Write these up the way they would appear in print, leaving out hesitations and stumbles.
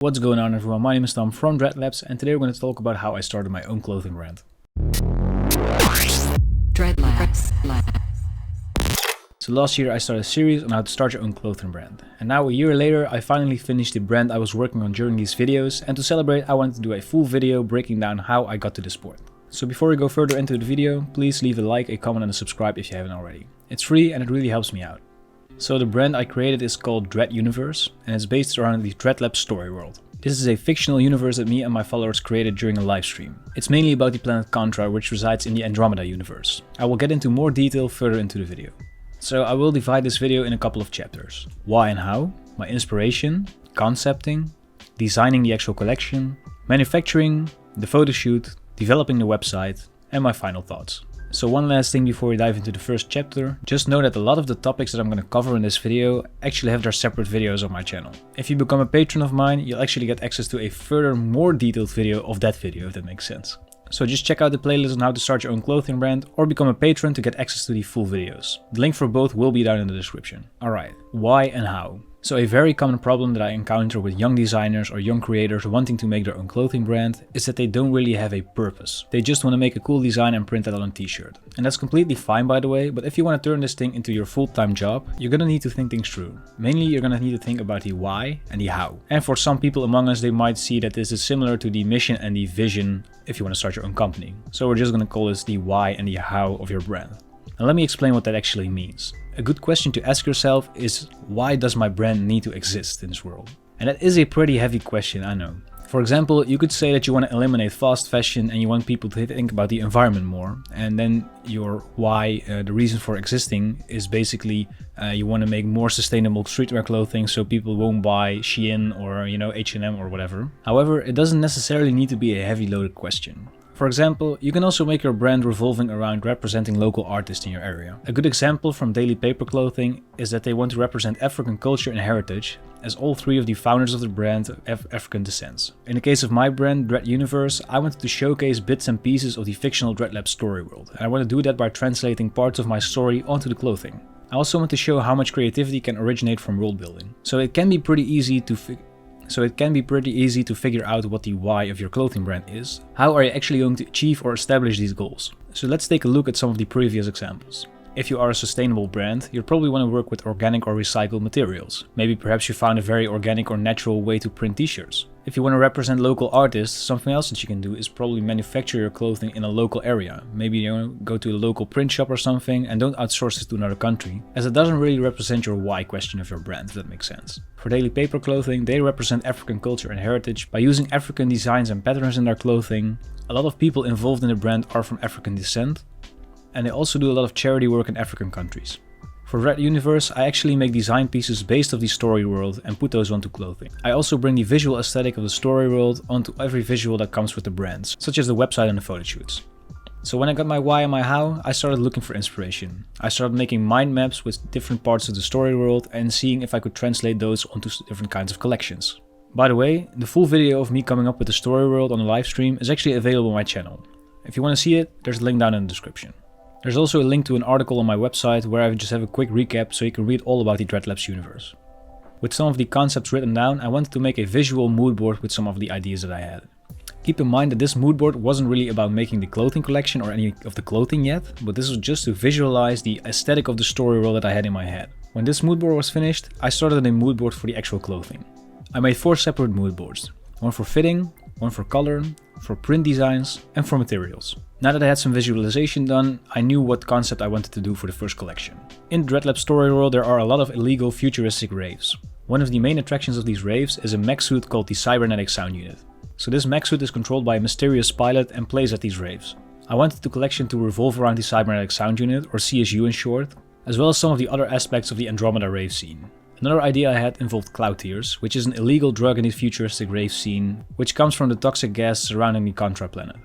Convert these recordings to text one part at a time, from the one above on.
What's going on everyone, my name is Tom from Dreadlabs and today we're going to talk about how I started my own clothing brand. Dreadlabs. So last year I started a series on how to start your own clothing brand. And now a year later I finally finished the brand I was working on during these videos, and to celebrate I wanted to do a full video breaking down how I got to this point. So before we go further into the video, please leave a like, a comment and a subscribe if you haven't already. It's free and it really helps me out. So the brand I created is called Dread Universe and it's based around the Dreadlabs Storyworld. This is a fictional universe that me and my followers created during a live stream. It's mainly about the planet Contra, which resides in the Andromeda universe. I will get into more detail further into the video. So I will divide this video in a couple of chapters. Why and how, my inspiration, concepting, designing the actual collection, manufacturing, the photoshoot, developing the website, and my final thoughts. So one last thing before we dive into the first chapter, just know that a lot of the topics that I'm going to cover in this video actually have their separate videos on my channel. If you become a patron of mine, you'll actually get access to a further more detailed video of that video, if that makes sense. So just check out the playlist on how to start your own clothing brand or become a patron to get access to the full videos. The link for both will be down in the description. Alright, why and how? So a very common problem that I encounter with young designers or young creators wanting to make their own clothing brand is that they don't really have a purpose. They just want to make a cool design and print that on a t-shirt. And that's completely fine by the way, but if you want to turn this thing into your full-time job, you're gonna need to think things through. Mainly you're gonna need to think about the why and the how. And for some people among us, they might see that this is similar to the mission and the vision if you want to start your own company. So we're just gonna call this the why and the how of your brand. Now let me explain what that actually means. A good question to ask yourself is, why does my brand need to exist in this world? And that is a pretty heavy question, I know. For example, you could say that you want to eliminate fast fashion and you want people to think about the environment more. And then your why, the reason for existing is basically you want to make more sustainable streetwear clothing so people won't buy Shein or H&M or whatever. However, it doesn't necessarily need to be a heavy loaded question. For example, you can also make your brand revolving around representing local artists in your area. A good example from Daily Paper Clothing is that they want to represent African culture and heritage, as all three of the founders of the brand have African descent. In the case of my brand, Dread Universe, I wanted to showcase bits and pieces of the fictional Dreadlabs Storyworld, and I want to do that by translating parts of my story onto the clothing. I also want to show how much creativity can originate from world building. So it can be pretty easy to figure out what the why of your clothing brand is. How are you actually going to achieve or establish these goals? So let's take a look at some of the previous examples. If you are a sustainable brand, you'll probably want to work with organic or recycled materials. Maybe perhaps you found a very organic or natural way to print t-shirts. If you want to represent local artists, something else that you can do is probably manufacture your clothing in a local area. Maybe go to a local print shop or something and don't outsource it to another country, as it doesn't really represent your why question of your brand, if that makes sense. For Daily Paper Clothing, they represent African culture and heritage by using African designs and patterns in their clothing. A lot of people involved in the brand are from African descent, and they also do a lot of charity work in African countries. For Dread Universe, I actually make design pieces based off the story world and put those onto clothing. I also bring the visual aesthetic of the story world onto every visual that comes with the brands, such as the website and the photoshoots. So when I got my why and my how, I started looking for inspiration. I started making mind maps with different parts of the story world and seeing if I could translate those onto different kinds of collections. By the way, the full video of me coming up with the story world on a live stream is actually available on my channel. If you want to see it, there's a link down in the description. There's also a link to an article on my website where I just have a quick recap so you can read all about the Dreadlabs universe. With some of the concepts written down, I wanted to make a visual mood board with some of the ideas that I had. Keep in mind that this mood board wasn't really about making the clothing collection or any of the clothing yet, but this was just to visualize the aesthetic of the story world that I had in my head. When this mood board was finished, I started a mood board for the actual clothing. I made 4 separate mood boards, one for fitting, one for color, for print designs and for materials. Now that I had some visualization done, I knew what concept I wanted to do for the first collection. In Dreadlabs Storyworld there are a lot of illegal futuristic raves. One of the main attractions of these raves is a mech suit called the Cybernetic Sound Unit. So this mech suit is controlled by a mysterious pilot and plays at these raves. I wanted the collection to revolve around the Cybernetic Sound Unit, or C.S.U in short, as well as some of the other aspects of the Andromeda rave scene. Another idea I had involved cloud tears, which is an illegal drug in the futuristic rave scene, which comes from the toxic gas surrounding the Contra planet.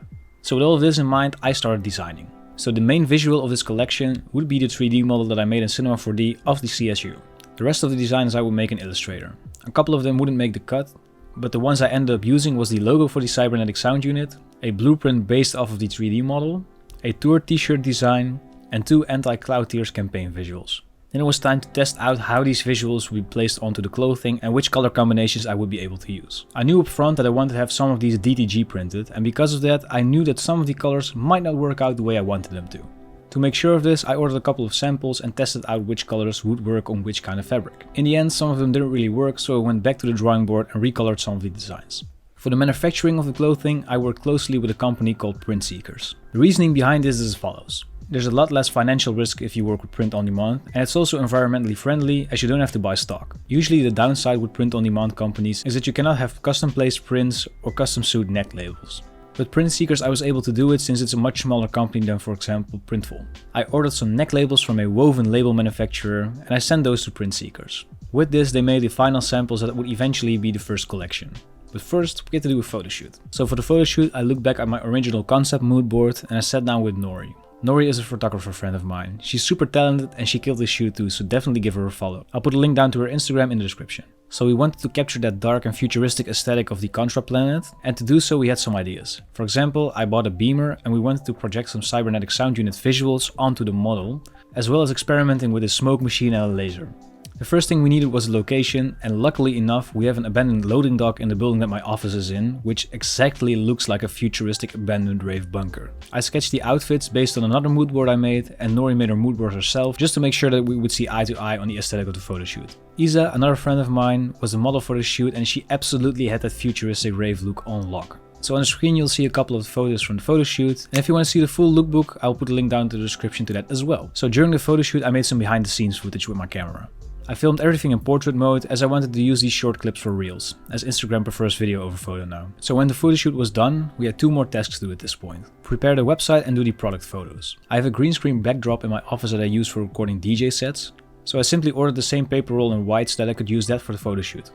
So with all of this in mind, I started designing. So the main visual of this collection would be the 3D model that I made in Cinema 4D of the C.S.U. The rest of the designs I would make in Illustrator. A couple of them wouldn't make the cut, but the ones I ended up using was the logo for the Cybernetic Sound Unit, a blueprint based off of the 3D model, a tour t-shirt design, and 2 anti-cloud tears campaign visuals. Then it was time to test out how these visuals would be placed onto the clothing and which color combinations I would be able to use. I knew up front that I wanted to have some of these DTG printed, and because of that I knew that some of the colors might not work out the way I wanted them to. To make sure of this, I ordered a couple of samples and tested out which colors would work on which kind of fabric. In the end, some of them didn't really work, so I went back to the drawing board and recolored some of the designs. For the manufacturing of the clothing, I worked closely with a company called Print Seekers. The reasoning behind this is as follows. There's a lot less financial risk if you work with print on demand, and it's also environmentally friendly as you don't have to buy stock. Usually the downside with print on demand companies is that you cannot have custom placed prints or custom sewed neck labels. With Print Seekers I was able to do it since it's a much smaller company than, for example, Printful. I ordered some neck labels from a woven label manufacturer and I sent those to Print Seekers. With this they made the final samples that would eventually be the first collection. But first we get to do a photoshoot. So for the photoshoot I looked back at my original concept mood board and I sat down with Nori. Nori is a photographer friend of mine. She's super talented and she killed this shoot too, so definitely give her a follow. I'll put a link down to her Instagram in the description. So we wanted to capture that dark and futuristic aesthetic of the Contra planet, and to do so we had some ideas. For example, I bought a beamer and we wanted to project some Cybernetic Sound Unit visuals onto the model, as well as experimenting with a smoke machine and a laser. The first thing we needed was a location, and luckily enough we have an abandoned loading dock in the building that my office is in, which exactly looks like a futuristic abandoned rave bunker. I sketched the outfits based on another mood board I made, and Nori made her mood board herself just to make sure that we would see eye to eye on the aesthetic of the photoshoot. Isa, another friend of mine, was the model for the shoot and she absolutely had that futuristic rave look on lock. So on the screen you'll see a couple of photos from the photoshoot, and if you want to see the full lookbook I'll put a link down to the description to that as well. So during the photoshoot I made some behind the scenes footage with my camera. I filmed everything in portrait mode as I wanted to use these short clips for reels, as Instagram prefers video over photo now. So when the photoshoot was done, we had two more tasks to do at this point. Prepare the website and do the product photos. I have a green screen backdrop in my office that I use for recording DJ sets, so I simply ordered the same paper roll in white so that I could use that for the photoshoot.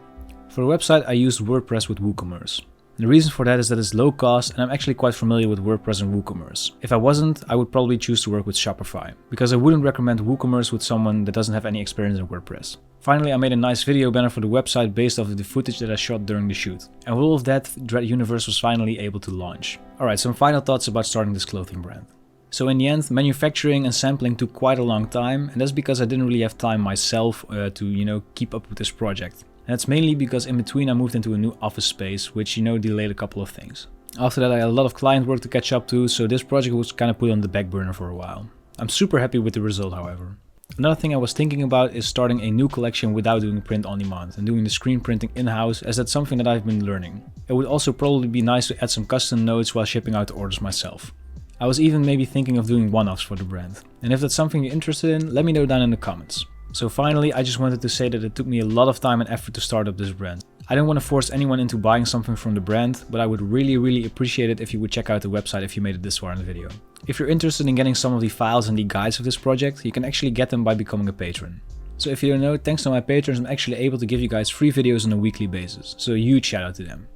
For the website I used WordPress with WooCommerce. The reason for that is that it's low cost and I'm actually quite familiar with WordPress and WooCommerce. If I wasn't, I would probably choose to work with Shopify, because I wouldn't recommend WooCommerce with someone that doesn't have any experience in WordPress. Finally, I made a nice video banner for the website based off of the footage that I shot during the shoot. And with all of that, Dread Universe was finally able to launch. Alright, some final thoughts about starting this clothing brand. So in the end, manufacturing and sampling took quite a long time, and that's because I didn't really have time myself to keep up with this project. And that's mainly because in between I moved into a new office space, which delayed a couple of things. After that I had a lot of client work to catch up to, so this project was kind of put on the back burner for a while. I'm super happy with the result however. Another thing I was thinking about is starting a new collection without doing print on demand and doing the screen printing in-house, as that's something that I've been learning. It would also probably be nice to add some custom notes while shipping out the orders myself. I was even maybe thinking of doing one-offs for the brand. And if that's something you're interested in, let me know down in the comments. So finally, I just wanted to say that it took me a lot of time and effort to start up this brand. I don't want to force anyone into buying something from the brand, but I would really appreciate it if you would check out the website if you made it this far in the video. If you're interested in getting some of the files and the guides of this project, you can actually get them by becoming a patron. So if you don't know, thanks to my patrons I'm actually able to give you guys free videos on a weekly basis, so a huge shout out to them.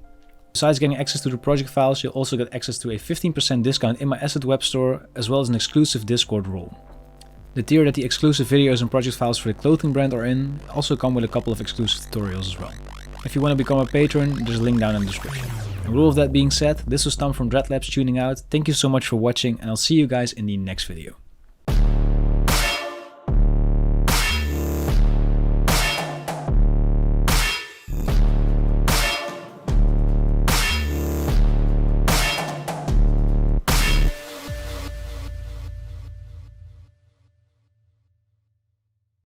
Besides getting access to the project files, you'll also get access to a 15% discount in my asset web store, as well as an exclusive Discord role. The tier that the exclusive videos and project files for the clothing brand are in also come with a couple of exclusive tutorials as well. If you want to become a patron, there's a link down in the description. And with all of that being said, this was Tom from Dreadlabs tuning out. Thank you so much for watching and I'll see you guys in the next video.